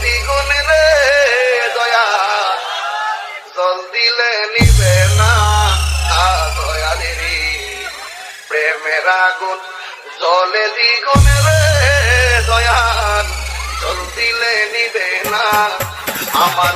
দ্বিগুণ রে দয়া, জল দিলে নিবে না দয়ালেরি প্রেমের আগুন জলে দ্বিগুণ রে দয়াল, জল দিলে নিবে না আমার